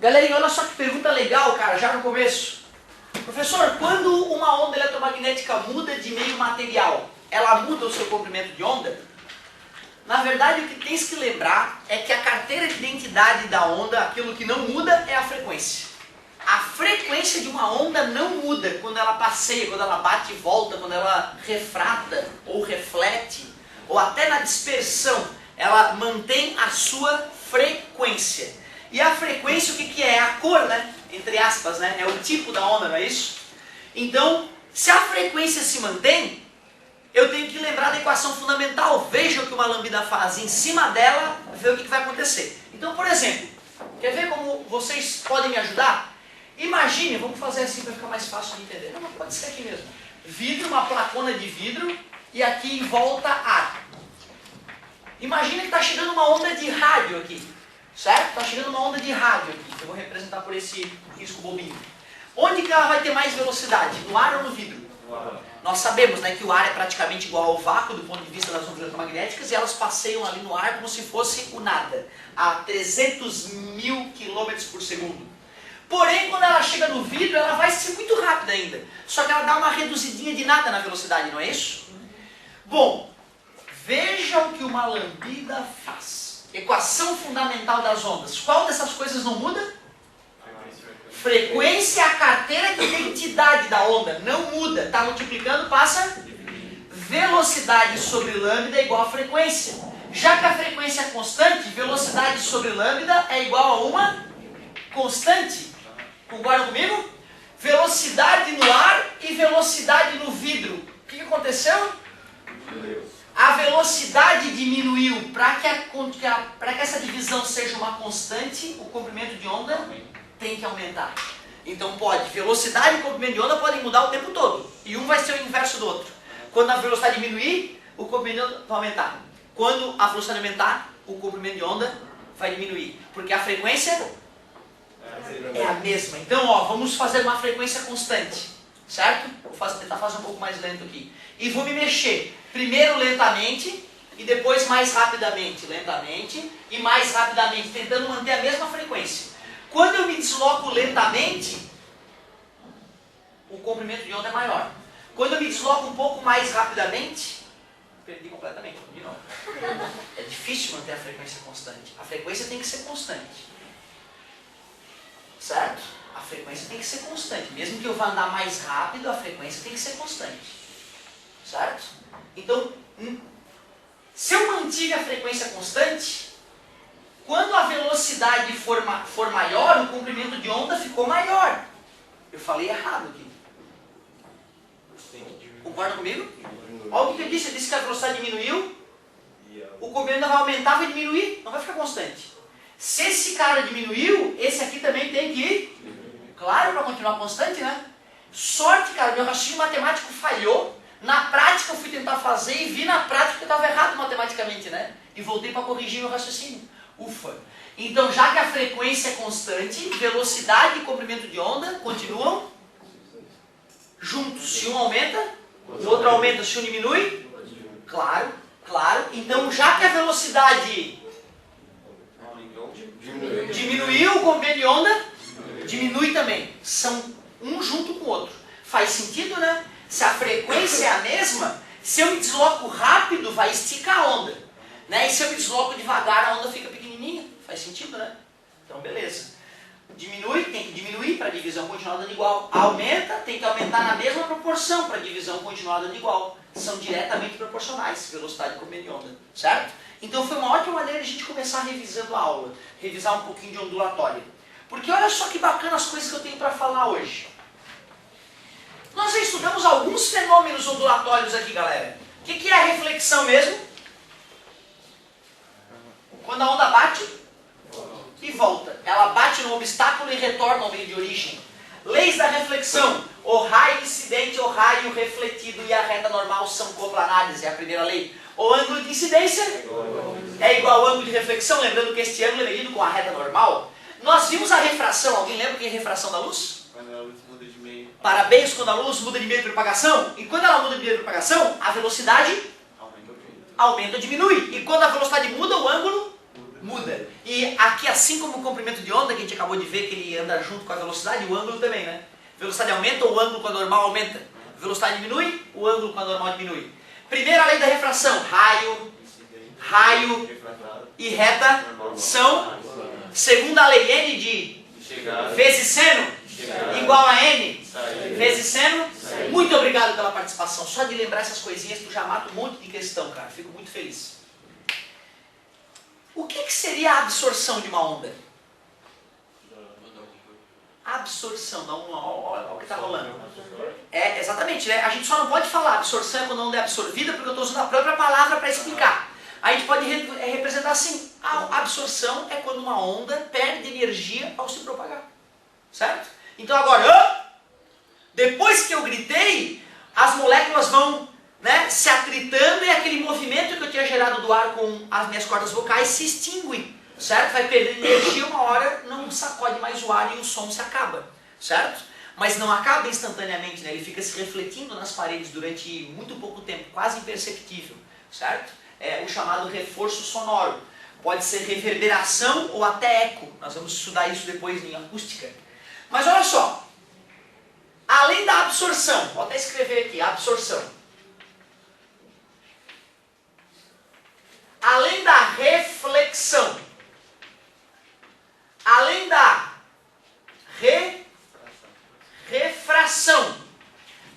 Galerinha, olha só que pergunta legal, cara, já no começo. Professor, quando uma onda eletromagnética muda de meio material, ela muda o seu comprimento de onda? Na verdade, o que tens que lembrar é que a carteira de identidade da onda, aquilo que não muda é a frequência. A frequência de uma onda não muda quando ela passeia, quando ela bate e volta, quando ela refrata ou reflete, ou até na dispersão, ela mantém a sua frequência. E a frequência, o que é? A cor, né? Entre aspas, né? É o tipo da onda, não é isso? Então, se a frequência se mantém, eu tenho que lembrar da equação fundamental. Veja o que uma lambda faz. Em cima dela, ver o que vai acontecer. Então, por exemplo, quer ver como vocês podem me ajudar? Imagine, vamos fazer assim para ficar mais fácil de entender. Não, mas pode ser aqui mesmo. Vidro, uma placona de vidro, e aqui em volta ar. Imagina que está chegando uma onda de rádio aqui. Certo? Está chegando uma onda de rádio aqui. Eu vou representar por esse risco bobinho. Onde que ela vai ter mais velocidade? No ar ou no vidro? No ar. Nós sabemos, né, que o ar é praticamente igual ao vácuo do ponto de vista das ondas eletromagnéticas e elas passeiam ali no ar como se fosse o nada, a 300 mil quilômetros por segundo. Porém, quando ela chega no vidro, ela vai ser muito rápida ainda. Só que ela dá uma reduzidinha de nada na velocidade, não é isso? Bom, veja o que uma lambda faz. Equação fundamental das ondas. Qual dessas coisas não muda? Frequência é a carteira de identidade da onda. Não muda. Está multiplicando, passa. Velocidade sobre lambda é igual a frequência. Já que a frequência é constante, velocidade sobre lambda é igual a uma constante. Concordam comigo? Velocidade no ar e velocidade no vidro. O que aconteceu? A velocidade diminuiu. Para que essa divisão seja uma constante, o comprimento de onda tem que aumentar. Então pode, velocidade e comprimento de onda podem mudar o tempo todo. E um vai ser o inverso do outro. Quando a velocidade diminuir, o comprimento de onda vai aumentar. Quando a velocidade aumentar, o comprimento de onda vai diminuir. Porque a frequência é a mesma. Então, ó, vamos fazer uma frequência constante. Certo? Vou tentar fazer um pouco mais lento aqui. E vou me mexer. Primeiro lentamente e depois mais rapidamente. Lentamente e mais rapidamente, tentando manter a mesma frequência. Quando eu me desloco lentamente, o comprimento de onda é maior. Quando eu me desloco um pouco mais rapidamente, perdi completamente. De novo. É difícil manter a frequência constante. A frequência tem que ser constante. Certo? A frequência tem que ser constante. Mesmo que eu vá andar mais rápido, a frequência tem que ser constante. Certo? Então, se eu mantive a frequência constante, quando a velocidade for maior, o comprimento de onda ficou maior. Eu falei errado aqui. Concorda comigo? Olha o que eu disse. Eu disse que a velocidade diminuiu, o comprimento vai aumentar, vai diminuir, não vai ficar constante. Se esse cara diminuiu, esse aqui também tem que ir. Claro, para continuar constante, né? Sorte, cara, meu raciocínio matemático falhou. Na prática eu fui tentar fazer e vi na prática que eu estava errado matematicamente, né? E voltei para corrigir meu raciocínio. Ufa! Então, já que a frequência é constante, velocidade e comprimento de onda continuam juntos. Se um aumenta, o outro aumenta. Se um diminui, claro, claro. Então, já que a velocidade diminuiu, o comprimento de onda diminui também. São um junto com o outro. Faz sentido, né? Se a frequência é a mesma, se eu me desloco rápido, vai esticar a onda. Né? E se eu me desloco devagar, a onda fica pequenininha. Faz sentido, né? Então, beleza. Diminui, tem que diminuir para a divisão continuar dando igual. Aumenta, tem que aumentar na mesma proporção para a divisão continuar dando igual. São diretamente proporcionais, velocidade e comprimento de onda. Certo? Então, foi uma ótima maneira de a gente começar revisando a aula. Revisar um pouquinho de ondulatória. Porque olha só que bacana as coisas que eu tenho para falar hoje. Nós já estudamos alguns fenômenos ondulatórios aqui, galera. O que é a reflexão mesmo? Quando a onda bate e volta. Ela bate no obstáculo e retorna ao meio de origem. Leis da reflexão. O raio incidente, o raio refletido e a reta normal são coplanares. É a primeira lei. O ângulo de incidência é igual ao ângulo de reflexão. Lembrando que este ângulo é medido com a reta normal. Nós vimos a refração. Alguém lembra o que é refração da luz? Quando a luz muda de meio. Parabéns, quando a luz muda de meio de propagação. E quando ela muda de meio de propagação, a velocidade aumenta ou diminui. E quando a velocidade muda, o ângulo muda. E aqui, assim como o comprimento de onda, que a gente acabou de ver que ele anda junto com a velocidade, o ângulo também, né? Velocidade aumenta, o ângulo com a normal aumenta. Velocidade diminui, o ângulo com a normal diminui. Primeira lei da refração, raio e reta são. Segunda lei, n de vezes seno igual a n vezes seno. Muito obrigado pela participação. Só de lembrar essas coisinhas tu já mata um monte de questão, cara. Fico muito feliz. O que seria a absorção de uma onda? Absorção, olha o que está rolando. É, exatamente, né? A gente só não pode falar absorção quando a onda é absorvida, porque eu estou usando a própria palavra para explicar. A gente pode representar assim, a absorção é quando uma onda perde energia ao se propagar. Certo? Então agora, depois que eu gritei, as moléculas vão, né, se atritando e aquele movimento que eu tinha gerado do ar com as minhas cordas vocais se extingue. Certo? Vai perder energia, uma hora não sacode mais o ar e o som se acaba. Certo? Mas não acaba instantaneamente, né? Ele fica se refletindo nas paredes durante muito pouco tempo, quase imperceptível. Certo? É o chamado reforço sonoro. Pode ser reverberação ou até eco. Nós vamos estudar isso depois em acústica. Mas olha só. Além da absorção, vou até escrever aqui, absorção. Além da reflexão. Além da refração,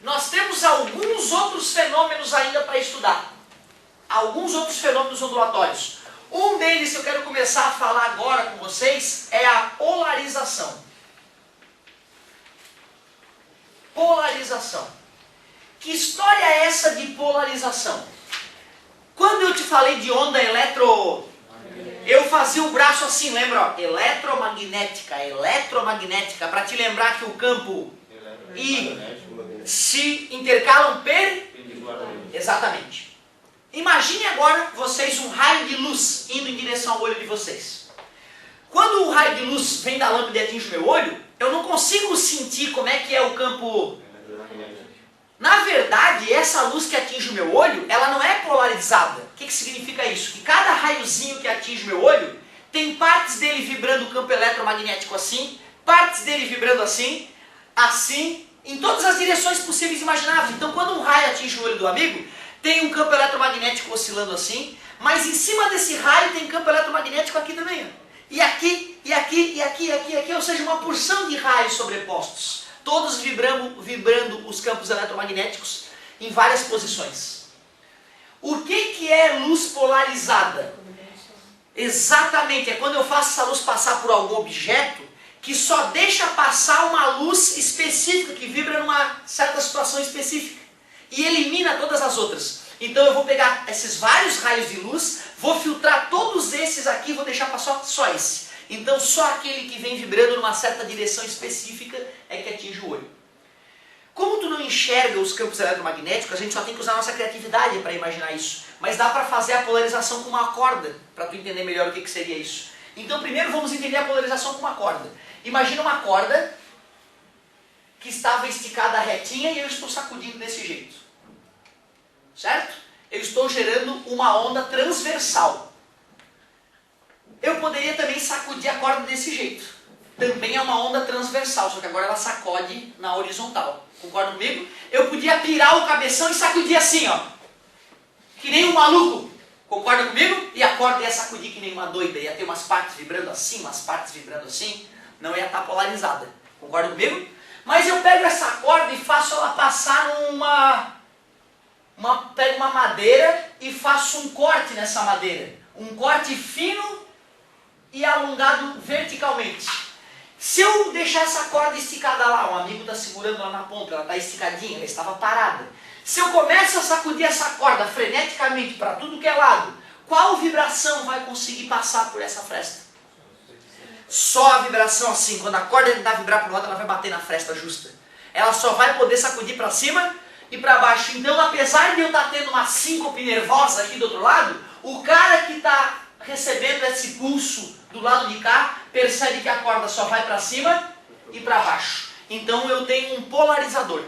nós temos alguns outros fenômenos ainda para estudar. Alguns outros fenômenos ondulatórios. Um deles que eu quero começar a falar agora com vocês é a polarização. Polarização. Que história é essa de polarização? Quando eu te falei de onda eu fazia o braço assim, lembra? Ó, eletromagnética, para te lembrar que o campo e se intercalam perpendicularmente. Exatamente. Imagine agora vocês um raio de luz indo em direção ao olho de vocês. Quando o raio de luz vem da lâmpada e atinge o meu olho, eu não consigo sentir como é que é o campo. Na verdade, essa luz que atinge o meu olho, ela não é polarizada. O que significa isso? Que cada raiozinho que atinge o meu olho, tem partes dele vibrando o campo eletromagnético assim, partes dele vibrando assim, assim, em todas as direções possíveis e imagináveis. Então, quando um raio atinge o olho do amigo, tem um campo eletromagnético oscilando assim, mas em cima desse raio tem campo eletromagnético aqui também. Ó. E aqui, e aqui, e aqui, e aqui, e aqui, ou seja, uma porção de raios sobrepostos. Todos vibrando os campos eletromagnéticos em várias posições. O que é luz polarizada? Exatamente, é quando eu faço essa luz passar por algum objeto que só deixa passar uma luz específica, que vibra numa certa situação específica e elimina todas as outras. Então eu vou pegar esses vários raios de luz, vou filtrar todos esses aqui e vou deixar passar só esse. Então só aquele que vem vibrando numa certa direção específica é que atinge o olho. Como tu não enxerga os campos eletromagnéticos, a gente só tem que usar a nossa criatividade para imaginar isso. Mas dá para fazer a polarização com uma corda, para tu entender melhor o que seria isso. Então primeiro vamos entender a polarização com uma corda. Imagina uma corda que estava esticada retinha e eu estou sacudindo desse jeito. Certo? Eu estou gerando uma onda transversal. Eu poderia também sacudir a corda desse jeito. Também é uma onda transversal, só que agora ela sacode na horizontal. Concorda comigo? Eu podia pirar o cabeção e sacudir assim, ó. Que nem um maluco. Concorda comigo? E a corda ia sacudir que nem uma doida. Ia ter umas partes vibrando assim, umas partes vibrando assim. Não ia estar polarizada. Concorda comigo? Mas eu pego essa corda e faço ela passar pego uma madeira e faço um corte nessa madeira. Um corte fino e alongado verticalmente. Se eu deixar essa corda esticada lá, um amigo está segurando lá na ponta, ela está esticadinha, ela estava parada. Se eu começo a sacudir essa corda freneticamente para tudo que é lado, qual vibração vai conseguir passar por essa fresta? Só a vibração assim, quando a corda tentar vibrar para o lado, ela vai bater na fresta justa. Ela só vai poder sacudir para cima e para baixo. Então, apesar de eu estar tendo uma síncope nervosa aqui do outro lado, o cara que está recebendo esse pulso do lado de cá, percebe que a corda só vai para cima e para baixo. Então eu tenho um polarizador.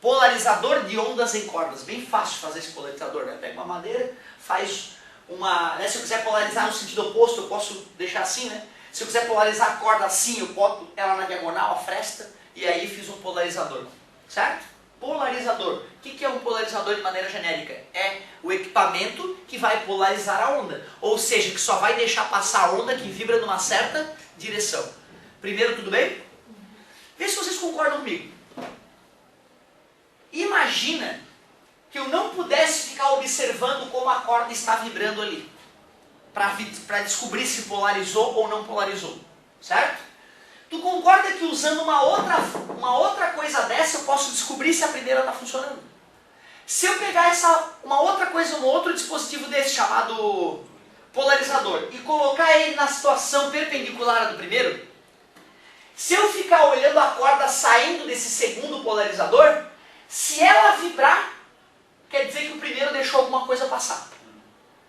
Polarizador de ondas em cordas. Bem fácil fazer esse polarizador, né? Pega uma madeira, faz né, se eu quiser polarizar no sentido oposto, eu posso deixar assim, né? Se eu quiser polarizar a corda assim, eu boto ela na diagonal, a fresta, e aí fiz um polarizador, certo? Polarizador. O que é um polarizador de maneira genérica? É o equipamento que vai polarizar a onda, ou seja, que só vai deixar passar a onda que vibra numa certa direção. Primeiro, tudo bem? Vê se vocês concordam comigo. Imagina que eu não pudesse ficar observando como a corda está vibrando ali, para descobrir se polarizou ou não polarizou, certo? Tu concorda que usando uma outra coisa dessa eu posso descobrir se a primeira está funcionando? Se eu pegar uma outra coisa, um outro dispositivo desse chamado polarizador e colocar ele na situação perpendicular à do primeiro, se eu ficar olhando a corda saindo desse segundo polarizador, se ela vibrar, quer dizer que o primeiro deixou alguma coisa passar.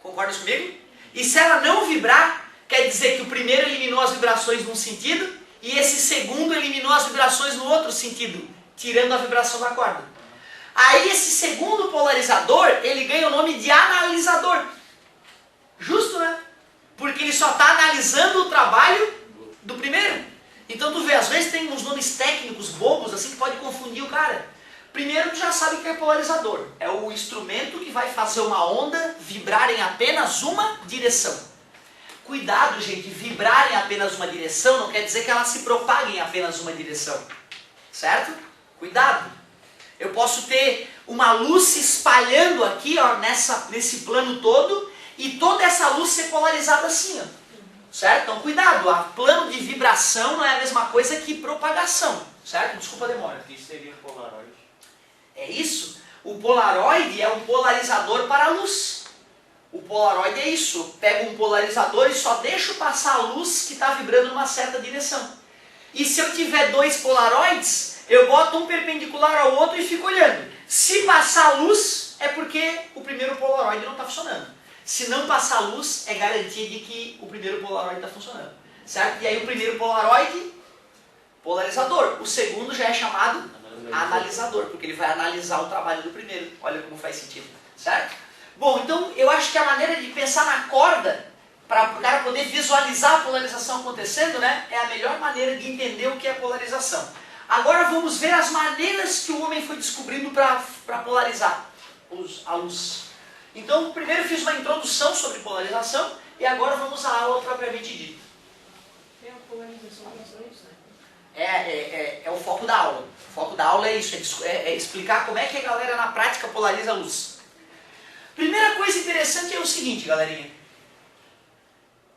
Concorda comigo? E se ela não vibrar, quer dizer que o primeiro eliminou as vibrações num sentido e esse segundo eliminou as vibrações no outro sentido, tirando a vibração da corda. Aí esse segundo polarizador, ele ganha o nome de analisador. Justo, né? Porque ele só está analisando o trabalho do primeiro. Então tu vê, às vezes tem uns nomes técnicos bobos assim que pode confundir o cara. Primeiro tu já sabe que é polarizador. É o instrumento que vai fazer uma onda vibrar em apenas uma direção. Cuidado, gente, vibrar em apenas uma direção não quer dizer que ela se propague em apenas uma direção. Certo? Cuidado. Eu posso ter uma luz se espalhando aqui, ó, nesse plano todo, e toda essa luz ser polarizada assim, ó. Certo? Então cuidado, o plano de vibração não é a mesma coisa que propagação. Certo? Desculpa a demora. O que seria polaroid? É isso. O polaroid é um polarizador para a luz. O polaroid é isso. Eu pego um polarizador e só deixo passar a luz que está vibrando numa certa direção. E se eu tiver dois polaroids, eu boto um perpendicular ao outro e fico olhando. Se passar a luz, é porque o primeiro polaroid não está funcionando. Se não passar a luz, é garantia de que o primeiro polaroid está funcionando. Certo? E aí o primeiro polaroid, polarizador. O segundo já é chamado analisador, porque ele vai analisar o trabalho do primeiro. Olha como faz sentido. Certo? Bom, então eu acho que a maneira de pensar na corda, para o cara poder visualizar a polarização acontecendo, né, é a melhor maneira de entender o que é polarização. Agora vamos ver as maneiras que o homem foi descobrindo para polarizar a luz. Então, primeiro eu fiz uma introdução sobre polarização e agora vamos à aula propriamente dita. É a polarização das lentes, né? É o foco da aula. O foco da aula é isso, é explicar como é que a galera na prática polariza a luz. Primeira coisa interessante é o seguinte, galerinha.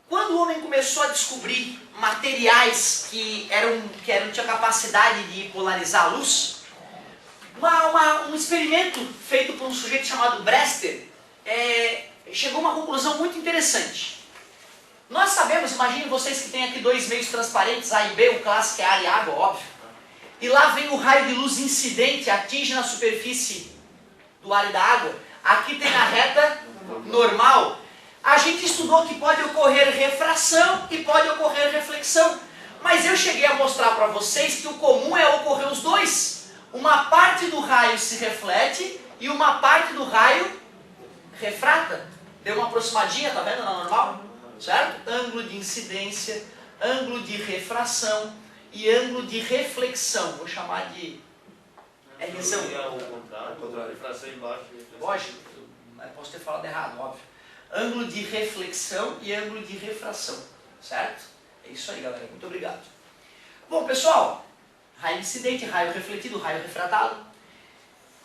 Quando o homem começou a descobrir materiais que tinham capacidade de polarizar a luz, um experimento feito por um sujeito chamado Brester chegou a uma conclusão muito interessante. Nós sabemos, imaginem vocês que têm aqui dois meios transparentes, A e B, o clássico é ar e água, óbvio. E lá vem o raio de luz incidente, atinge na superfície do ar e da água. Aqui tem a reta normal. A gente estudou que pode ocorrer refração e pode ocorrer reflexão. Mas eu cheguei a mostrar para vocês que o comum é ocorrer os dois. Uma parte do raio se reflete e uma parte do raio refrata. Deu uma aproximadinha, tá vendo, na normal? Certo? Ângulo de incidência, ângulo de refração e ângulo de reflexão. Vou chamar de R-zão. Ao contrário, refração embaixo. Lógico, mas posso ter falado errado, óbvio. Ângulo de reflexão e ângulo de refração. Certo? É isso aí, galera. Muito obrigado. Bom, pessoal, raio incidente, raio refletido, raio refratado.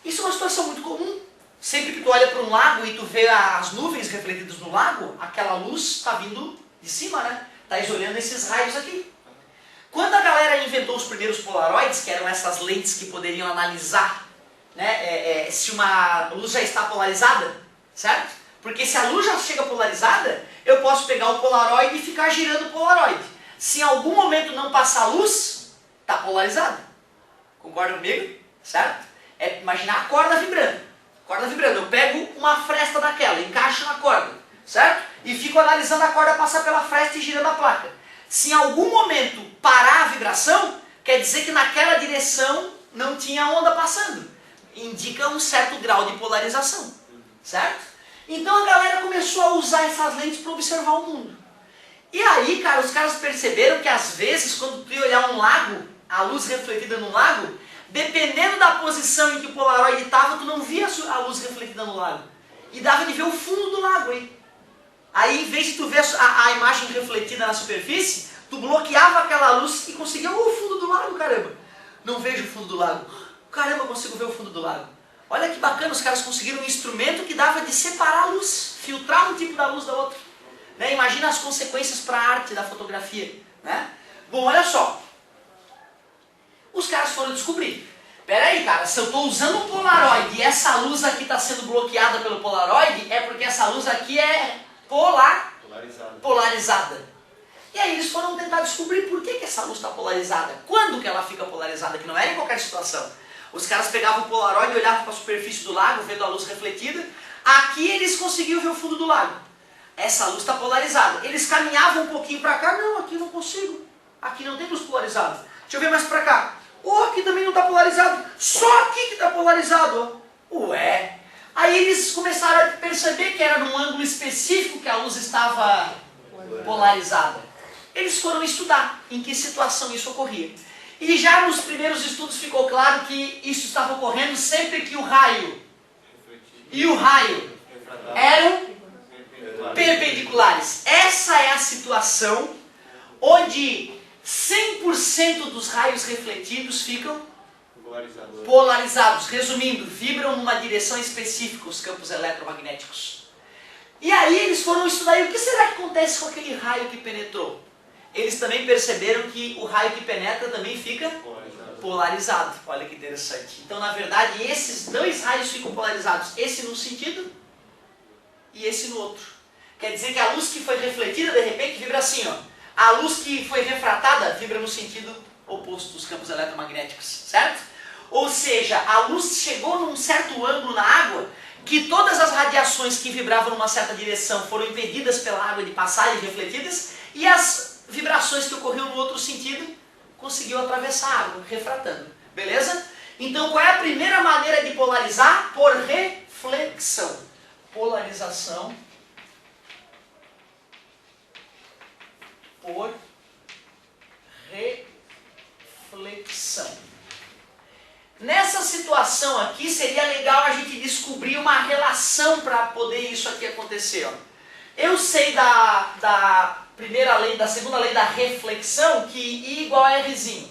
Isso é uma situação muito comum. Sempre que tu olha para um lago e tu vê as nuvens refletidas no lago, aquela luz está vindo de cima, né? Está olhando esses raios aqui. Quando a galera inventou os primeiros polaroids, que eram essas lentes que poderiam analisar, né, se uma luz já está polarizada, certo? Porque se a luz já chega polarizada, eu posso pegar o polaroid e ficar girando o polaroid. Se em algum momento não passar a luz, está polarizado. Concorda comigo? Certo? É imaginar a corda vibrando. Corda vibrando, eu pego uma fresta daquela, encaixo na corda, certo? E fico analisando a corda passar pela fresta e girando a placa. Se em algum momento parar a vibração, quer dizer que naquela direção não tinha onda passando. Indica um certo grau de polarização, certo? Então a galera começou a usar essas lentes para observar o mundo. E aí, cara, os caras perceberam que às vezes, quando tu ia olhar um lago, a luz refletida no lago, dependendo da posição em que o Polaroid estava, tu não via a luz refletida no lago. E dava de ver o fundo do lago, hein? Aí, em vez de tu ver a imagem refletida na superfície, tu bloqueava aquela luz e conseguia o fundo do lago, caramba. Não vejo o fundo do lago. Caramba, eu consigo ver o fundo do lago. Olha que bacana, os caras conseguiram um instrumento que dava de separar a luz, filtrar um tipo da luz da outra. Né? Imagina as consequências para a arte da fotografia. Né? Bom, olha só. Os caras foram descobrir. Peraí, cara, se eu estou usando um Polaroid e essa luz aqui está sendo bloqueada pelo Polaroid, é porque essa luz aqui é polarizada. E aí eles foram tentar descobrir por que essa luz está polarizada. Quando que ela fica polarizada, que não era em qualquer situação. Os caras pegavam o Polaroid e olhavam para a superfície do lago, vendo a luz refletida. Aqui eles conseguiam ver o fundo do lago. Essa luz está polarizada. Eles caminhavam um pouquinho para cá. Não, aqui não consigo. Aqui não tem luz polarizada. Deixa eu ver mais para cá. Oh, aqui também não está polarizado. Só aqui que está polarizado. Ué. Aí eles começaram a perceber que era num ângulo específico que a luz estava polarizada. Eles foram estudar em que situação isso ocorria. E já nos primeiros estudos ficou claro que isso estava ocorrendo sempre que o raio e o raio eram perpendiculares. Essa é a situação onde 100% dos raios refletidos ficam polarizados. Resumindo, vibram numa direção específica os campos eletromagnéticos. E aí eles foram estudar, e o que será que acontece com aquele raio que penetrou? Eles também perceberam que o raio que penetra também fica polarizado. Olha que interessante. Então, na verdade, esses dois raios ficam polarizados. Esse num sentido e esse no outro. Quer dizer que a luz que foi refletida, de repente, vibra assim, ó. A luz que foi refratada vibra no sentido oposto dos campos eletromagnéticos, certo? Ou seja, a luz chegou num certo ângulo na água que todas as radiações que vibravam numa certa direção foram impedidas pela água de passar e refletidas, e as vibrações que ocorriam no outro sentido conseguiu atravessar a água, refratando. Beleza? Então, qual é a primeira maneira de polarizar? Por reflexão. Polarização por reflexão. Nessa situação aqui, seria legal a gente descobrir uma relação para poder isso aqui acontecer. Ó. Eu sei da primeira lei, da segunda lei da reflexão, que I igual a Rzinho.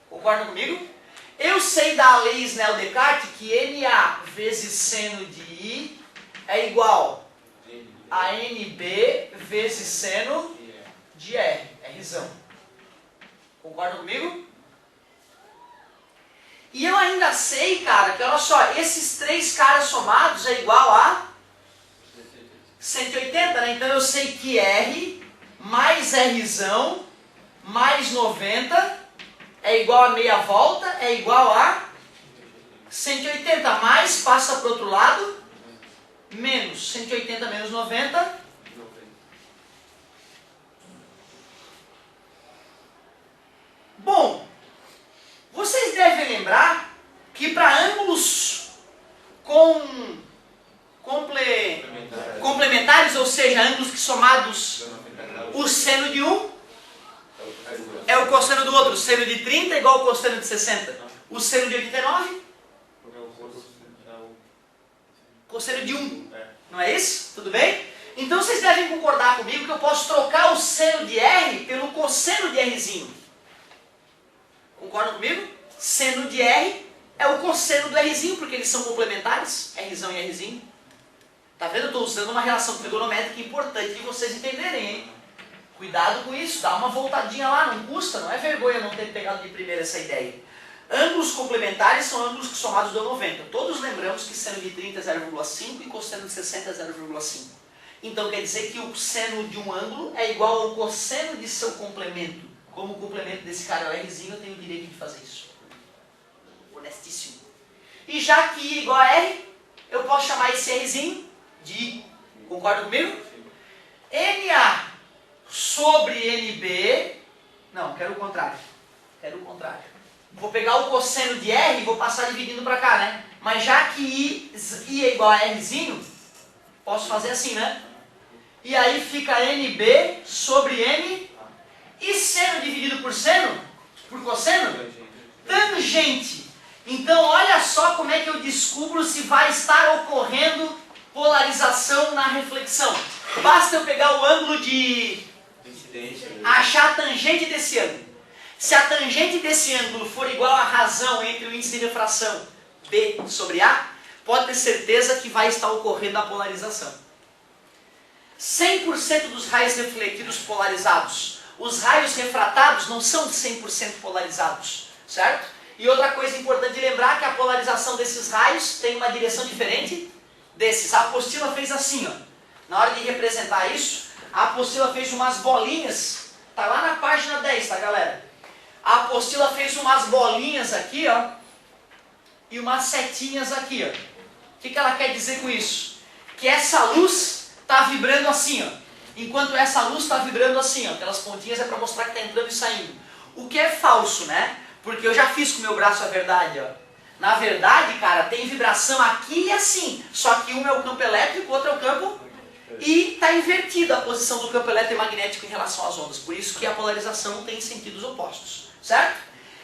Concordam comigo? Eu sei da lei Snell-Descartes que NA vezes seno de I é igual a NB vezes seno de R. Rzão. Concordam comigo? E eu ainda sei, cara, que olha só, esses três caras somados é igual a 180, né? Então eu sei que R mais Rzão mais 90 é igual a meia volta, é igual a 180. Mais passa para o outro lado, menos 180 menos 90. Bom, vocês devem lembrar que para ângulos complementares, ou seja, ângulos que somados, o seno de um é o cosseno do outro. O seno de 30 é igual ao cosseno de 60. O seno de 89? Cosseno de 1. Não é isso? Tudo bem? Então vocês devem concordar comigo que eu posso trocar o seno de R pelo cosseno de Rzinho. Concordam comigo? Seno de R é o cosseno do Rzinho, porque eles são complementares, Rzão e Rzinho. Tá vendo? Eu estou usando uma relação trigonométrica importante de vocês entenderem, hein? Cuidado com isso, dá uma voltadinha lá, não custa, não é vergonha não ter pegado de primeira essa ideia. Ângulos complementares são ângulos que somados dão 90. Todos lembramos que seno de 30 é 0,5 e cosseno de 60 é 0,5. Então quer dizer que o seno de um ângulo é igual ao cosseno de seu complemento. Como o complemento desse cara é o Rzinho, eu tenho o direito de fazer isso. Honestíssimo. E já que I igual a R, eu posso chamar esse Rzinho de I. Concorda comigo? NA sobre NB... Não, quero o contrário. Quero o contrário. Vou pegar o cosseno de R e vou passar dividindo para cá, né? Mas já que I é igual a Rzinho, Posso fazer assim, né? E aí fica NB sobre N. E seno dividido por seno? Por cosseno? Tangente. Então olha só como é que eu descubro se vai estar ocorrendo polarização na reflexão. Basta eu pegar o ângulo de... achar a tangente desse ângulo. Se a tangente desse ângulo for igual à razão entre o índice de refração B sobre A, pode ter certeza que vai estar ocorrendo a polarização. 100% dos raios refletidos polarizados. Os raios refratados não são 100% polarizados, certo? E outra coisa importante de lembrar é que a polarização desses raios tem uma direção diferente desses. A apostila fez assim, ó. Na hora de representar isso, a apostila fez umas bolinhas. Tá lá na página 10, tá, galera? A apostila fez umas bolinhas aqui, ó. E umas setinhas aqui, ó. O que ela quer dizer com isso? Que essa luz está vibrando assim, ó. Enquanto essa luz está vibrando assim, ó. Aquelas pontinhas é para mostrar que está entrando e saindo. O que é falso, né? Porque eu já fiz com o meu braço a verdade, ó. Na verdade, cara, tem vibração aqui e assim. Só que um é o campo elétrico, o outro é o campo... E está invertida a posição do campo eletromagnético em relação às ondas. Por isso que a polarização tem sentidos opostos. Certo?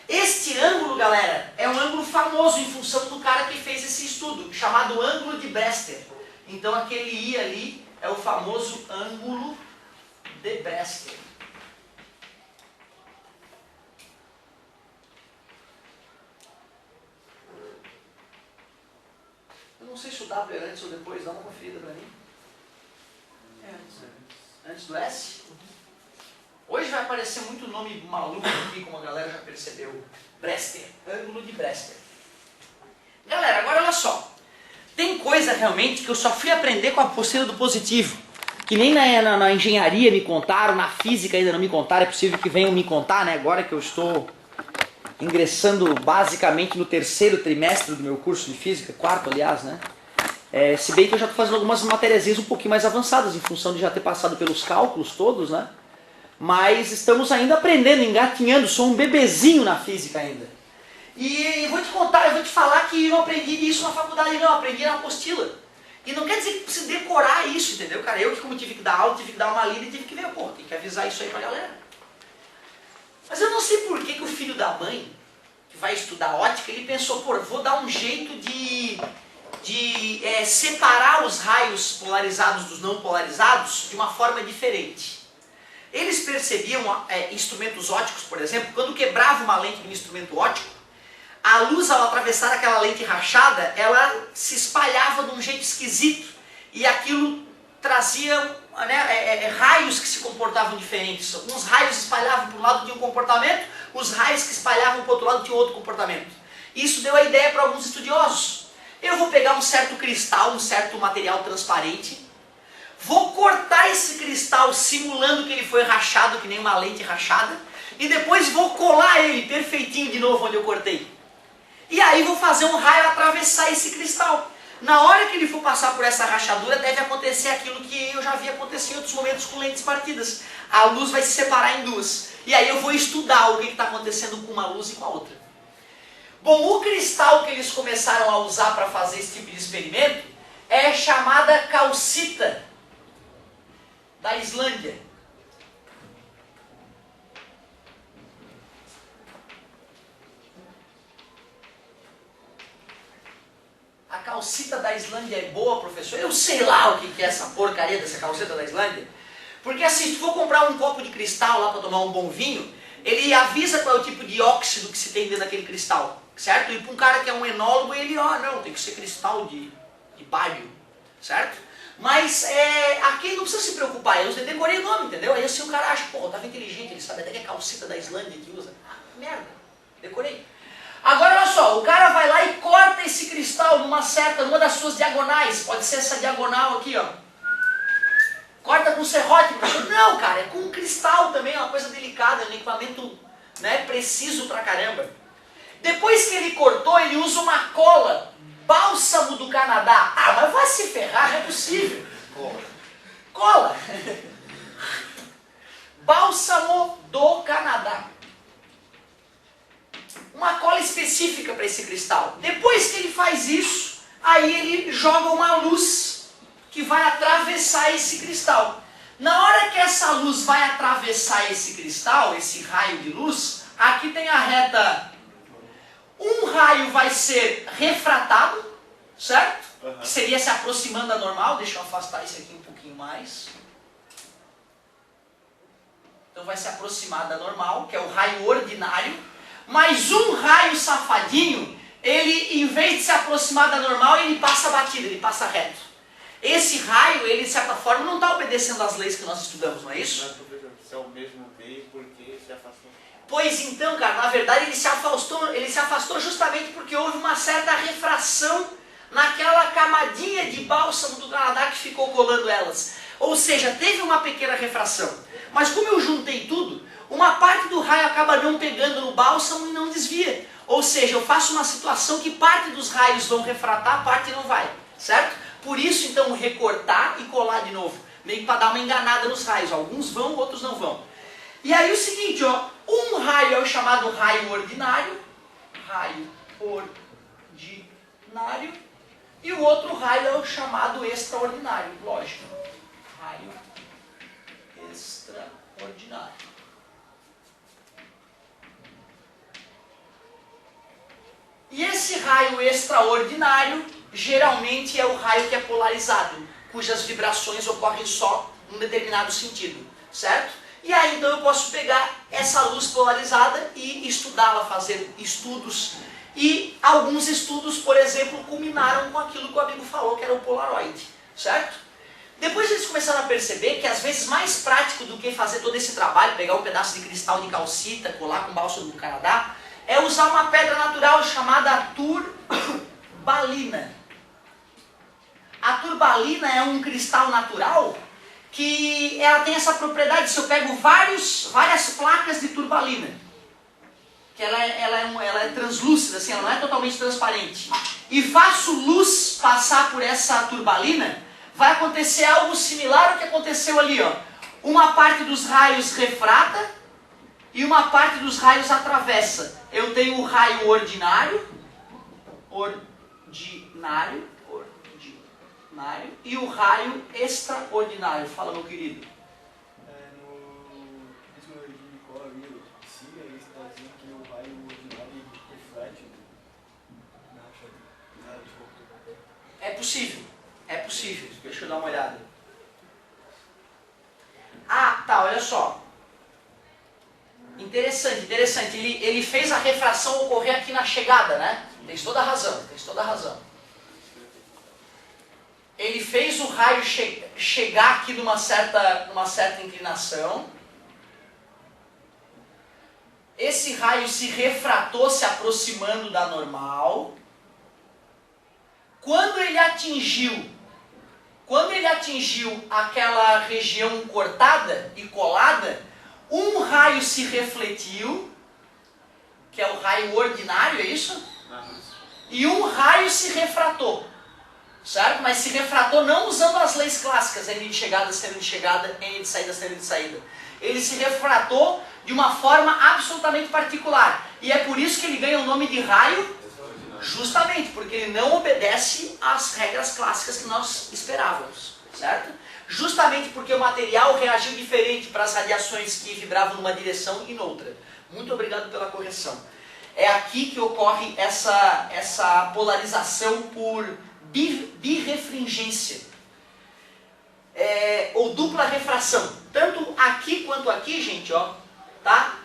Este ângulo, galera, é um ângulo famoso em função do cara que fez esse estudo, chamado ângulo de Brester. Então aquele I ali é o famoso ângulo de Brester. Eu não sei se o W é antes ou depois, dá uma conferida para mim. Antes do S? Hoje vai aparecer muito nome maluco aqui, como a galera já percebeu. Brester, ângulo de Brester. Galera, agora olha só. Tem coisa realmente que eu só fui aprender com a apostila do positivo. Que nem na engenharia me contaram, na física ainda não me contaram. É possível que venham me contar, né? Agora que eu estou ingressando basicamente no 3º trimestre do meu curso de física, 4º aliás, né? Se bem que eu já estou fazendo algumas matériazinhas um pouquinho mais avançadas, em função de já ter passado pelos cálculos todos, né? Mas estamos ainda aprendendo, engatinhando, sou um bebezinho na física ainda. E vou te contar, eu vou te falar que eu não aprendi isso na faculdade não, eu aprendi na apostila. E não quer dizer que precisa decorar isso, entendeu, cara? Eu que como tive que dar aula, tive que dar uma lida e tive que ver, pô, tem que avisar isso aí pra galera. Mas eu não sei por que o filho da mãe, que vai estudar ótica, ele pensou, pô, vou dar um jeito de separar os raios polarizados dos não polarizados de uma forma diferente. Eles percebiam instrumentos óticos, por exemplo, quando quebrava uma lente de um instrumento ótico, a luz ao atravessar aquela lente rachada, ela se espalhava de um jeito esquisito e aquilo trazia raios que se comportavam diferentes. Uns raios espalhavam para um lado tinham um comportamento, os raios que espalhavam para o outro lado tinham outro comportamento. Isso deu a ideia para alguns estudiosos. Eu vou pegar um certo cristal, um certo material transparente, vou cortar esse cristal simulando que ele foi rachado, que nem uma lente rachada, e depois vou colar ele perfeitinho de novo onde eu cortei. E aí vou fazer um raio atravessar esse cristal. Na hora que ele for passar por essa rachadura, deve acontecer aquilo que eu já vi acontecer em outros momentos com lentes partidas. A luz vai se separar em duas. E aí eu vou estudar o que está acontecendo com uma luz e com a outra. Bom, o cristal que eles começaram a usar para fazer esse tipo de experimento é chamada calcita da Islândia. A calcita da Islândia é boa, professor? Eu sei lá o que é essa porcaria dessa calcita da Islândia. Porque assim, se for comprar um copo de cristal lá para tomar um bom vinho, ele avisa qual é o tipo de óxido que se tem dentro daquele cristal, certo? E para um cara que é um enólogo, ele, não, tem que ser cristal de bário, certo? Mas aqui não precisa se preocupar, eu decorei o nome, entendeu? Aí assim o cara acha, pô, tava inteligente, ele sabe até que é calcita da Islândia que usa. Merda, decorei. Agora olha só, o cara vai lá e corta esse cristal numa das suas diagonais, pode ser essa diagonal aqui, ó. Corta com serrote, não, cara, é com um cristal também, é uma coisa delicada, é um equipamento, né, preciso pra caramba. Depois que ele cortou, ele usa uma cola, bálsamo do Canadá. Ah, mas vai se ferrar, não é possível. Cola. Bálsamo do Canadá. Uma cola específica para esse cristal. Depois que ele faz isso, aí ele joga uma luz que vai atravessar esse cristal. Na hora que essa luz vai atravessar esse cristal, esse raio de luz, aqui tem a reta. Um raio vai ser refratado, certo? Que seria se aproximando da normal. Deixa eu afastar isso aqui um pouquinho mais. Então vai se aproximar da normal, que é o raio ordinário. Mas um raio safadinho, ele, em vez de se aproximar da normal, ele passa batido, ele passa reto. Esse raio, ele de certa forma não está obedecendo às leis que nós estudamos, não é isso? Mas, professor, se é o mesmo meio, por que se afastou? Pois então, cara, na verdade ele se afastou justamente porque houve uma certa refração naquela camadinha de bálsamo do Canadá que ficou colando elas. Ou seja, teve uma pequena refração. Mas como eu juntei tudo, uma parte do raio acaba não pegando no bálsamo e não desvia. Ou seja, eu faço uma situação que parte dos raios vão refratar, parte não vai, certo? Por isso, então, recortar e colar de novo, meio que para dar uma enganada nos raios. Alguns vão, outros não vão. E aí o seguinte, ó, um raio é o chamado raio ordinário, e o outro raio é o chamado extraordinário, lógico. Raio extraordinário. E esse raio extraordinário geralmente é o raio que é polarizado, cujas vibrações ocorrem só num determinado sentido, certo? E aí então eu posso pegar essa luz polarizada e estudá-la, fazer estudos. E alguns estudos, por exemplo, culminaram com aquilo que o amigo falou, que era o Polaroid, certo? Depois eles começaram a perceber que às vezes mais prático do que fazer todo esse trabalho, pegar um pedaço de cristal de calcita, colar com bálsamo do Canadá, é usar uma pedra natural chamada turbalina. A turbalina é um cristal natural que ela tem essa propriedade. Se eu pego várias placas de turbalina, que ela é translúcida, assim, ela não é totalmente transparente, e faço luz passar por essa turbalina, vai acontecer algo similar ao que aconteceu ali, ó. Uma parte dos raios refrata e uma parte dos raios atravessa. Eu tenho o raio ordinário, e o raio extraordinário. Fala, meu querido. No regime de cola ali, sim, ele está dizendo que o raio ordinário reflete na chave. É possível, é possível. Deixa eu dar uma olhada. Ah, tá, olha só. Interessante, interessante. Ele fez a refração ocorrer aqui na chegada, né? Tens toda a razão, tens toda a razão. Ele fez o raio chegar aqui numa certa inclinação. Esse raio se refratou, se aproximando da normal. Quando ele atingiu aquela região cortada e colada, um raio se refletiu, que é o raio ordinário, é isso? E um raio se refratou, certo? Mas se refratou não usando as leis clássicas, N de chegada, seno de chegada, N de saída, seno de saída. Ele se refratou de uma forma absolutamente particular. E é por isso que ele ganha o nome de raio, justamente porque ele não obedece às regras clássicas que nós esperávamos, certo? Justamente porque o material reagiu diferente para as radiações que vibravam numa direção e noutra. Muito obrigado pela correção. É aqui que ocorre essa polarização por birrefringência, ou dupla refração. Tanto aqui quanto aqui, gente, ó, tá?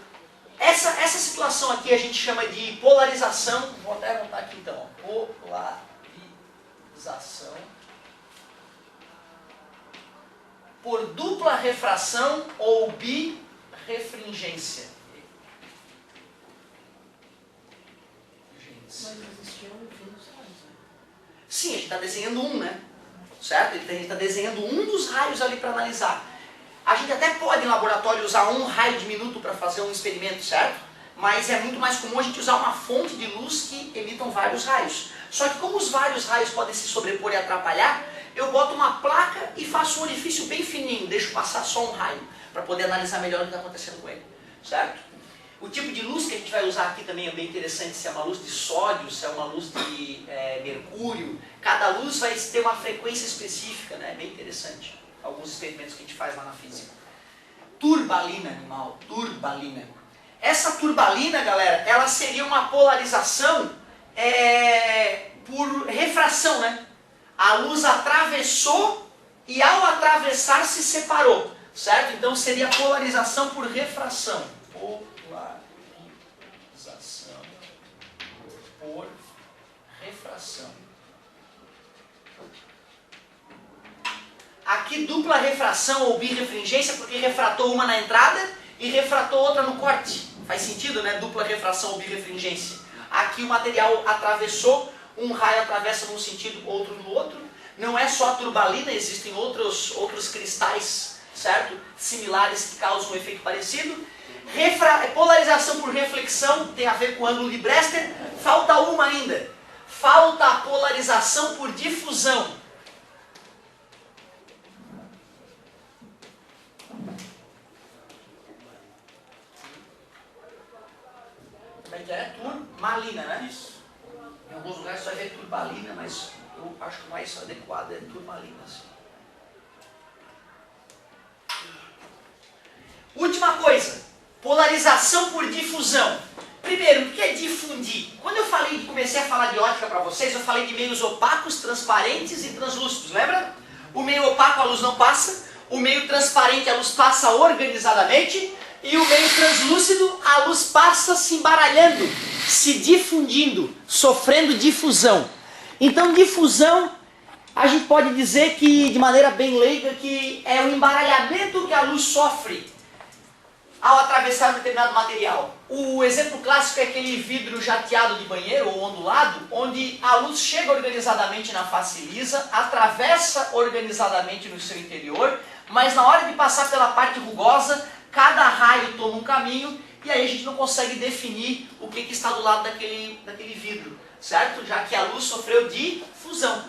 Essa situação aqui a gente chama de polarização. Vou até anotar aqui então, ó, polarização por dupla refração ou birrefringência. Mas existiam infinitos raios, né? Sim, a gente está desenhando um, né? Certo? A gente está desenhando um dos raios ali para analisar. A gente até pode em laboratório usar um raio diminuto para fazer um experimento, certo? Mas é muito mais comum a gente usar uma fonte de luz que emitam vários raios. Só que como os vários raios podem se sobrepor e atrapalhar, eu boto uma placa e faço um orifício bem fininho, deixo passar só um raio, para poder analisar melhor o que está acontecendo com ele, certo? O tipo de luz que a gente vai usar aqui também é bem interessante, se é uma luz de sódio, se é uma luz de mercúrio. Cada luz vai ter uma frequência específica, né? É bem interessante. Alguns experimentos que a gente faz lá na física. Turbalina, animal, turbalina. Essa turbalina, galera, ela seria uma polarização por refração, né? A luz atravessou e ao atravessar se separou, certo? Então seria polarização por refração. Polarização por refração. Aqui dupla refração ou birrefringência, porque refratou uma na entrada e refratou outra no corte. Faz sentido, né? Dupla refração ou birrefringência. Aqui o material atravessou, um raio atravessa num sentido, outro no outro. Não é só a turbalina, existem outros cristais, certo? Similares que causam um efeito parecido. Polarização por reflexão tem a ver com o ângulo de Brester. Falta uma ainda. Falta a polarização por difusão. Como é que é? Turmalina, né? Isso. Em alguns lugares você vai ver turbalina, mas eu acho que o mais adequado é turmalina. Assim. Última coisa, polarização por difusão. Primeiro, o que é difundir? Quando eu comecei a falar de ótica para vocês, eu falei de meios opacos, transparentes e translúcidos, lembra? O meio opaco a luz não passa, o meio transparente a luz passa organizadamente, e o meio translúcido a luz passa se embaralhando, se difundindo, sofrendo difusão. Então difusão, a gente pode dizer que, de maneira bem leiga, que é o embaralhamento que a luz sofre ao atravessar um determinado material. O exemplo clássico é aquele vidro jateado de banheiro ou ondulado, onde a luz chega organizadamente na face lisa, atravessa organizadamente no seu interior, mas na hora de passar pela parte rugosa, cada raio toma um caminho e aí a gente não consegue definir o que está do lado daquele vidro, certo? Já que a luz sofreu difusão.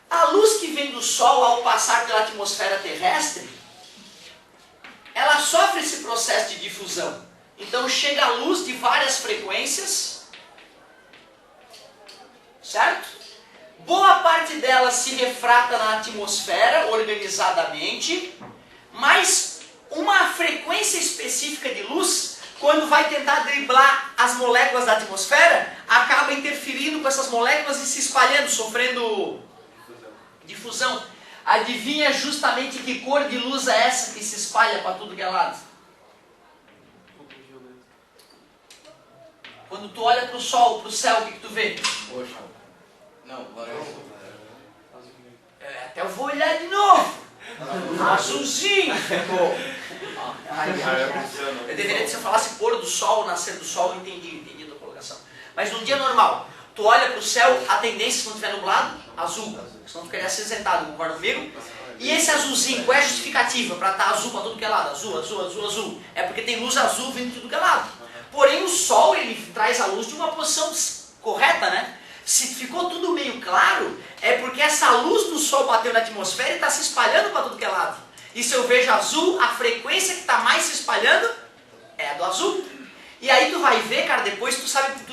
A luz que vem do Sol ao passar pela atmosfera terrestre, ela sofre esse processo de difusão. Então chega a luz de várias frequências, certo? Boa parte dela se refrata na atmosfera organizadamente, mas uma frequência específica de luz, quando vai tentar driblar as moléculas da atmosfera, acaba interferindo com essas moléculas e se espalhando, sofrendo difusão. Adivinha justamente que cor de luz é essa que se espalha para tudo que é lado? Quando tu olha para o sol, para o céu, o que tu vê? Roxo. Não, laranja. Até eu vou olhar de novo. Azulzinho. Eu deveria, se eu falasse pôr do sol, nascer do sol, eu entendi a tua colocação. Mas num dia normal, tu olha para o céu, a tendência, se não estiver nublado, azul. Senão tu ficaria acinzentado, concorda comigo? E esse azulzinho, qual é a justificativa para estar azul para tudo que é lado? Azul, azul, azul, azul. É porque tem luz azul vindo de tudo que é lado. Porém o sol, ele traz a luz de uma posição correta, né? Se ficou tudo meio claro, é porque essa luz do sol bateu na atmosfera e está se espalhando para tudo que é lado. E se eu vejo azul, a frequência que está mais se espalhando é a do azul. E aí tu vai ver, cara, depois tu sabe que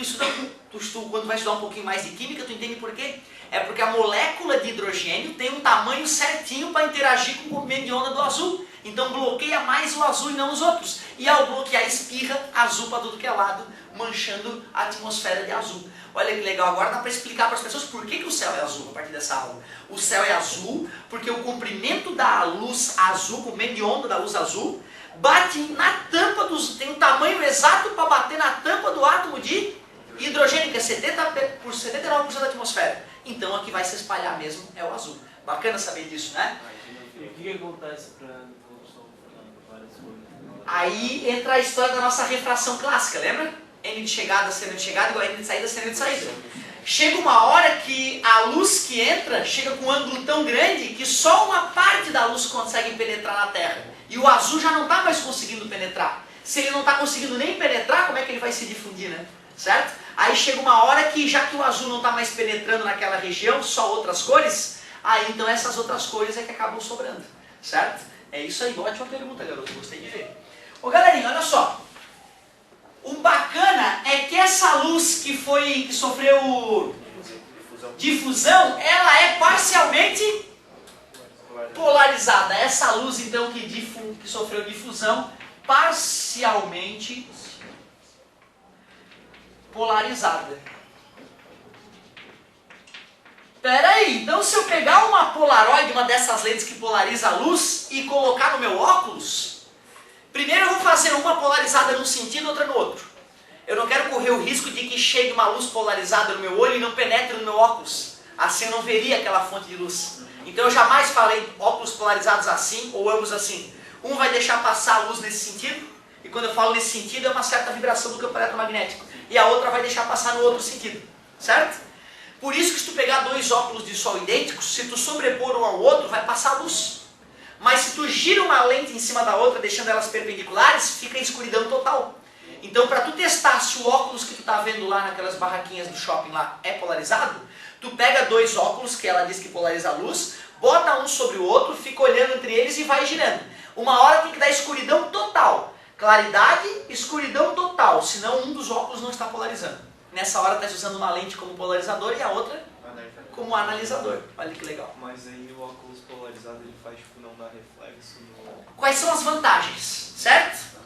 quando vai estudar um pouquinho mais de química, tu entende por quê? É porque a molécula de hidrogênio tem um tamanho certinho para interagir com o comprimento de onda do azul. Então bloqueia mais o azul e não os outros. E ao bloquear, espirra azul para tudo que é lado, manchando a atmosfera de azul. Olha que legal, agora dá para explicar para as pessoas por que o céu é azul a partir dessa aula. O céu é azul porque o comprimento da luz azul, o comprimento de onda da luz azul, bate na tampa tem um tamanho exato para bater na tampa do átomo de hidrogênio, que é 79% da atmosfera. Então aqui vai se espalhar mesmo, é o azul. Bacana saber disso, né? E o que acontece para o Sol formar várias cores? Aí entra a história da nossa refração clássica, lembra? N de chegada, seno de chegada, igual a N de saída, seno de saída. Chega uma hora que a luz que entra chega com um ângulo tão grande que só uma parte da luz consegue penetrar na Terra. E o azul já não está mais conseguindo penetrar. Se ele não está conseguindo nem penetrar, como é que ele vai se difundir, né? Certo? Aí chega uma hora que, já que o azul não está mais penetrando naquela região, só outras cores, aí então essas outras cores é que acabam sobrando. Certo? É isso aí, ótima pergunta, garoto, gostei de ver. Ô galerinha, olha só. O bacana é que essa luz que sofreu difusão, ela é parcialmente polarizada. Essa luz então que sofreu difusão, parcialmente polarizada. Pera aí, então se eu pegar uma Polaroid, uma dessas lentes que polariza a luz, e colocar no meu óculos, primeiro eu vou fazer uma polarizada num sentido e outra no outro. Eu não quero correr o risco de que chegue uma luz polarizada no meu olho e não penetre no meu óculos. Assim eu não veria aquela fonte de luz. Então eu jamais falei óculos polarizados assim ou ambos assim. Um vai deixar passar a luz nesse sentido, e quando eu falo nesse sentido é uma certa vibração do campo eletromagnético. E a outra vai deixar passar no outro sentido, certo? Por isso que se tu pegar dois óculos de sol idênticos, se tu sobrepor um ao outro, vai passar luz. Mas se tu gira uma lente em cima da outra, deixando elas perpendiculares, fica escuridão total. Então para tu testar se o óculos que tu tá vendo lá naquelas barraquinhas do shopping lá é polarizado, tu pega dois óculos, que ela diz que polariza a luz, bota um sobre o outro, fica olhando entre eles e vai girando. Uma hora tem que dar escuridão total. Claridade, escuridão total, senão um dos óculos não está polarizando. Nessa hora está usando uma lente como polarizador e a outra como analisador. Olha que legal. Mas aí o óculos polarizado ele faz tipo não dar reflexo no... Quais são as vantagens, certo?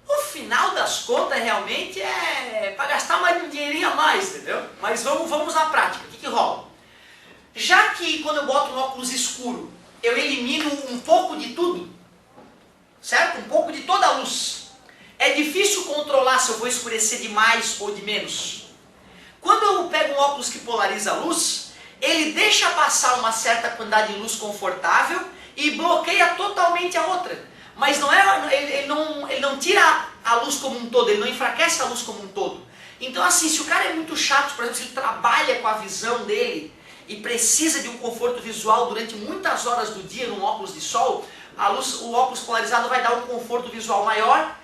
O final das contas realmente é para gastar mais um dinheirinho a mais, entendeu? Mas vamos na prática, o que rola? Já que quando eu boto um óculos escuro, eu elimino um pouco de tudo, certo? Um pouco de toda a luz. É difícil controlar se eu vou escurecer de mais ou de menos. Quando eu pego um óculos que polariza a luz, ele deixa passar uma certa quantidade de luz confortável e bloqueia totalmente a outra. Mas não ele não tira a luz como um todo, ele não enfraquece a luz como um todo. Então assim, se o cara é muito chato, por exemplo, se ele trabalha com a visão dele e precisa de um conforto visual durante muitas horas do dia num óculos de sol, o óculos polarizado vai dar um conforto visual maior.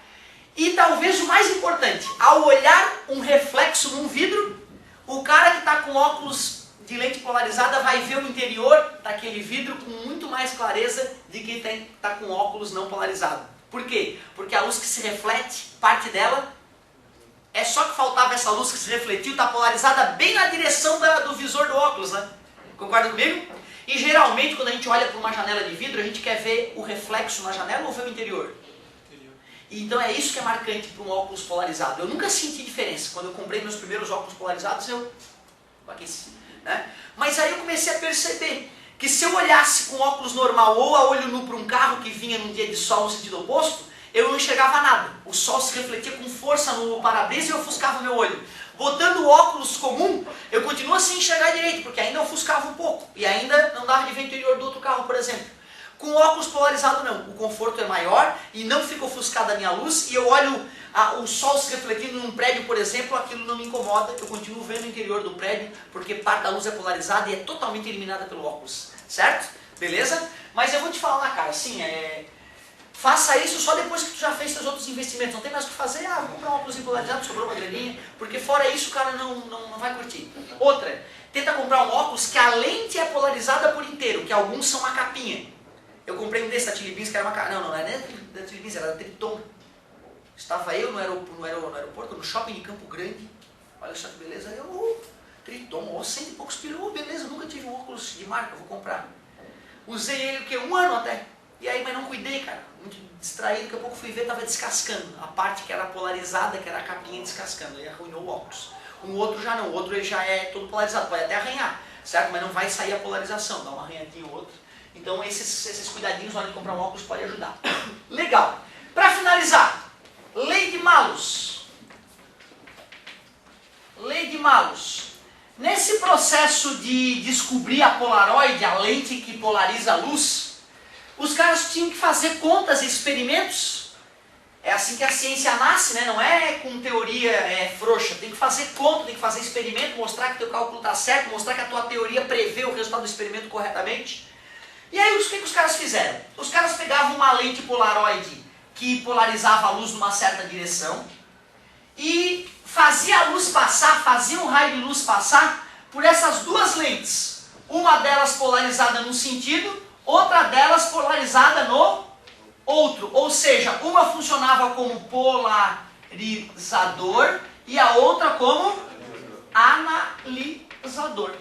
E talvez o mais importante, ao olhar um reflexo num vidro, o cara que está com óculos de lente polarizada vai ver o interior daquele vidro com muito mais clareza de quem está com óculos não polarizado. Por quê? Porque a luz que se reflete, parte dela, é só que faltava essa luz que se refletiu, está polarizada bem na direção do visor do óculos, né? Concorda comigo? E geralmente quando a gente olha para uma janela de vidro, a gente quer ver o reflexo na janela ou ver o interior? Então é isso que é marcante para um óculos polarizado. Eu nunca senti diferença. Quando eu comprei meus primeiros óculos polarizados, eu aqueci, né? Mas aí eu comecei a perceber que se eu olhasse com óculos normal ou a olho nu para um carro que vinha num dia de sol no sentido oposto, eu não enxergava nada. O sol se refletia com força no para-brisa e eu ofuscava o meu olho. Botando o óculos comum, eu continuo sem enxergar direito, porque ainda ofuscava um pouco. E ainda não dava de ver o interior do outro carro, por exemplo. Com óculos polarizado não, o conforto é maior e não fica ofuscada a minha luz e eu olho o sol se refletindo num prédio, por exemplo, aquilo não me incomoda, eu continuo vendo o interior do prédio porque parte da luz é polarizada e é totalmente eliminada pelo óculos, certo? Beleza? Mas eu vou te falar, cara, assim, faça isso só depois que tu já fez seus outros investimentos, não tem mais o que fazer, vou comprar um óculos polarizado, sobrou uma graninha, porque fora isso o cara não vai curtir. Outra, tenta comprar um óculos que a lente é polarizada por inteiro, que alguns são uma capinha. Eu comprei um desse da Tilibins, que era uma... Não era nem da Tilibins, era da Triton. Estava eu no aeroporto, no shopping de Campo Grande. Olha só que beleza. Triton, 100 e poucos pilos. Beleza, nunca tive um óculos de marca, vou comprar. Usei ele, um ano até. E aí, mas não cuidei, cara. Muito distraído, daqui a pouco fui ver, estava descascando. A parte que era polarizada, que era a capinha descascando. Aí arruinou o óculos. Um outro já não, o outro ele já é todo polarizado. Pode até arranhar, certo? Mas não vai sair a polarização. Dá uma arranhadinha ou outra. Então esses cuidadinhos na hora de comprar um óculos pode ajudar. Legal. Para finalizar, lei de Malus. Lei de Malus. Nesse processo de descobrir a Polaroid, a lente que polariza a luz, os caras tinham que fazer contas e experimentos. É assim que a ciência nasce, né? Não é com teoria frouxa. Tem que fazer conta, tem que fazer experimento, mostrar que teu cálculo está certo, mostrar que a tua teoria prevê o resultado do experimento corretamente. E aí o que os caras fizeram? Os caras pegavam uma lente Polaroid que polarizava a luz numa certa direção e fazia a luz passar, fazia um raio de luz passar por essas duas lentes. Uma delas polarizada num sentido, outra delas polarizada no outro. Ou seja, uma funcionava como polarizador e a outra como analisador.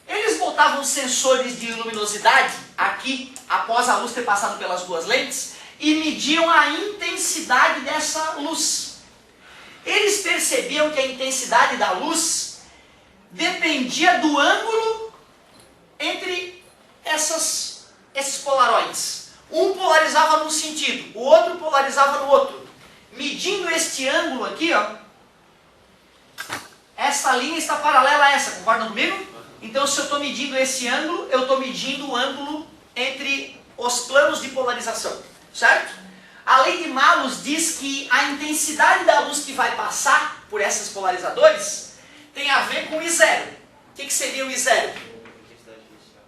Eles botavam sensores de luminosidade aqui, após a luz ter passado pelas duas lentes, e mediam a intensidade dessa luz. Eles percebiam que a intensidade da luz dependia do ângulo entre esses polaroides. Um polarizava num sentido, o outro polarizava no outro. Medindo este ângulo aqui, ó, essa linha está paralela a essa, concordam comigo? Então, se eu estou medindo esse ângulo, eu estou medindo o ângulo entre os planos de polarização, certo? A lei de Malus diz que a intensidade da luz que vai passar por esses polarizadores tem a ver com o I0. O que seria o I0?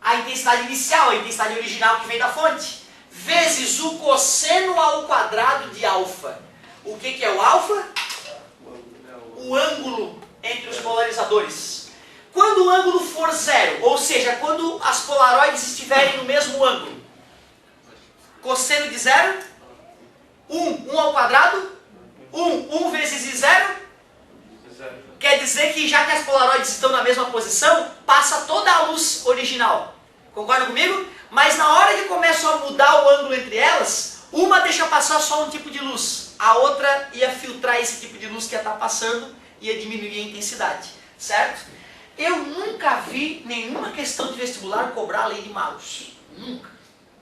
A intensidade inicial, a intensidade original que vem da fonte, vezes o cosseno ao quadrado de alfa. O que é o alfa? O ângulo entre os polarizadores. Quando o ângulo for zero, ou seja, quando as polaroides estiverem no mesmo ângulo, cosseno de zero, 1 ao quadrado, 1 vezes I0, quer dizer que já que as polaroides estão na mesma posição, passa toda a luz original. Concorda comigo? Mas na hora que começam a mudar o ângulo entre elas, uma deixa passar só um tipo de luz, a outra ia filtrar esse tipo de luz que ia estar passando, ia diminuir a intensidade, certo? Eu nunca vi nenhuma questão de vestibular cobrar a lei de Malus. Nunca.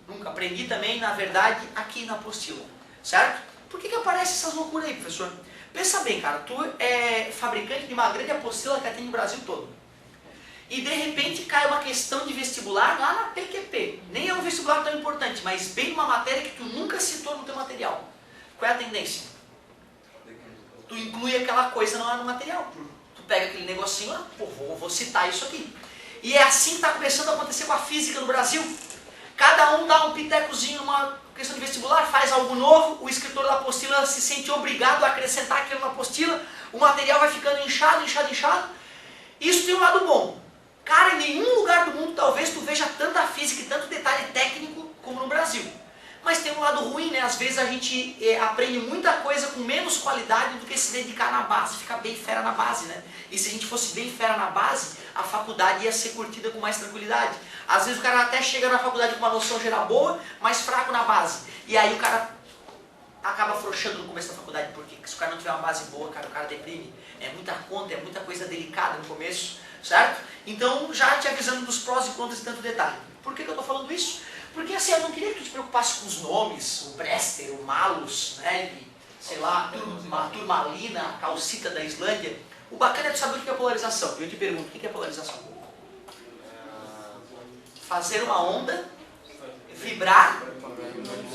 Nunca. Aprendi também, na verdade, aqui na apostila. Certo? Por que aparecem essas loucuras aí, professor? Pensa bem, cara. Tu é fabricante de uma grande apostila que atende o Brasil todo. E de repente cai uma questão de vestibular lá na PQP. Nem é um vestibular tão importante, mas bem numa matéria que tu nunca citou no teu material. Qual é a tendência? Tu inclui aquela coisa no material. Tu pega aquele negocinho lá, pô, vou citar isso aqui. E é assim que está começando a acontecer com a física no Brasil. Cada um dá um pitecozinho numa questão de vestibular, faz algo novo, o escritor da apostila se sente obrigado a acrescentar aquilo na apostila, o material vai ficando inchado. Isso tem um lado bom. Cara, em nenhum lugar do mundo talvez tu veja tanta física e tanto detalhe técnico como no Brasil. Mas tem um lado ruim, né? Às vezes a gente aprende muita coisa com menos qualidade do que se dedicar na base, ficar bem fera na base, né? E se a gente fosse bem fera na base, a faculdade ia ser curtida com mais tranquilidade. Às vezes o cara até chega na faculdade com uma noção geral boa, mas fraco na base. E aí o cara acaba afrouxando no começo da faculdade. Por quê? Porque se o cara não tiver uma base boa, cara, o cara deprime. É muita conta, é muita coisa delicada no começo, certo? Então, já te avisando dos prós e contras de tanto detalhe. Por que eu estou falando isso? Porque assim, eu não queria que tu te preocupasse com os nomes, o Brester, o Malus, né, sei lá, a turmalina, a calcita da Islândia. O bacana é tu saber o que é polarização. Eu te pergunto, o que é polarização? Fazer uma onda vibrar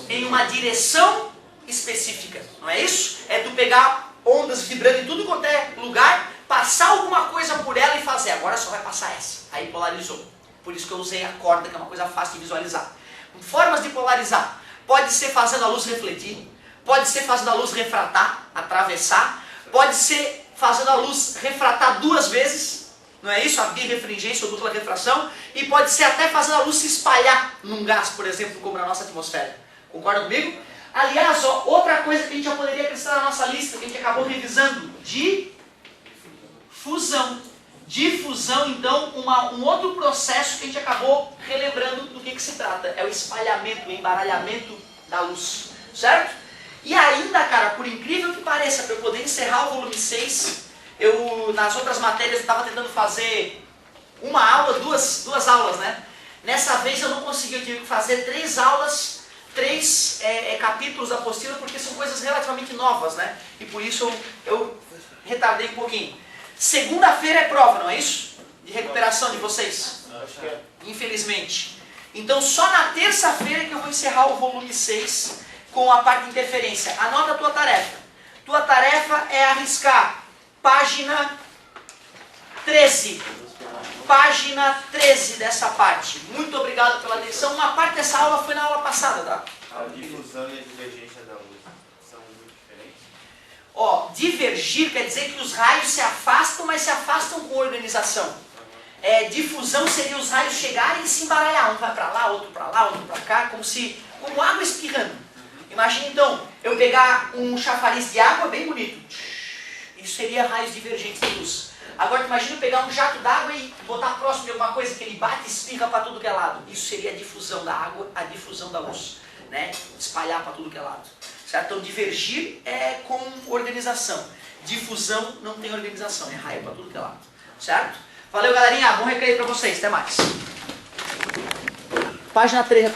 em uma direção específica, não é isso? É tu pegar ondas vibrando em tudo quanto é lugar, passar alguma coisa por ela e fazer, agora só vai passar essa. Aí polarizou. Por isso que eu usei a corda, que é uma coisa fácil de visualizar. Formas de polarizar. Pode ser fazendo a luz refletir, pode ser fazendo a luz refratar, atravessar, pode ser fazendo a luz refratar 2 vezes, não é isso? A birrefringência ou dupla refração, e pode ser até fazendo a luz se espalhar num gás, por exemplo, como na nossa atmosfera. Concorda comigo? Aliás, ó, outra coisa que a gente já poderia acrescentar na nossa lista, que a gente acabou revisando, difusão. Difusão, então, um outro processo que a gente acabou relembrando do que se trata. É o espalhamento, o embaralhamento da luz, certo? E ainda, cara, por incrível que pareça, para eu poder encerrar o volume 6, nas outras matérias, eu estava tentando fazer uma aula, duas aulas, né? Nessa vez eu não consegui, eu tive que fazer 3 aulas, 3 capítulos da apostila, porque são coisas relativamente novas, né? E por isso eu retardei um pouquinho. Segunda-feira é prova, não é isso? De recuperação de vocês? Acho que é. Infelizmente. Então só na terça-feira que eu vou encerrar o volume 6 com a parte de interferência. Anota a tua tarefa. Tua tarefa é arriscar página 13. Página 13 dessa parte. Muito obrigado pela atenção. Uma parte dessa aula foi na aula passada, tá? A difusão e a divergência da luz são muito diferentes. Ó, divergir quer dizer que os raios se afastam, mas se afastam com organização. Difusão seria os raios chegarem e se embaralhar. Um vai para lá, outro para cá, como água espirrando. Imagina então, eu pegar um chafariz de água bem bonito. Isso seria raios divergentes de luz. Agora imagina eu pegar um jato d'água e botar próximo de alguma coisa que ele bate e espirra para tudo que é lado. Isso seria a difusão da água, a difusão da luz, né? Espalhar para tudo que é lado. Certo? Então divergir é com organização. Difusão não tem organização, é raio para tudo que é lado. Certo? Valeu, galerinha. Bom recreio para vocês. Até mais. Página 3 já tá.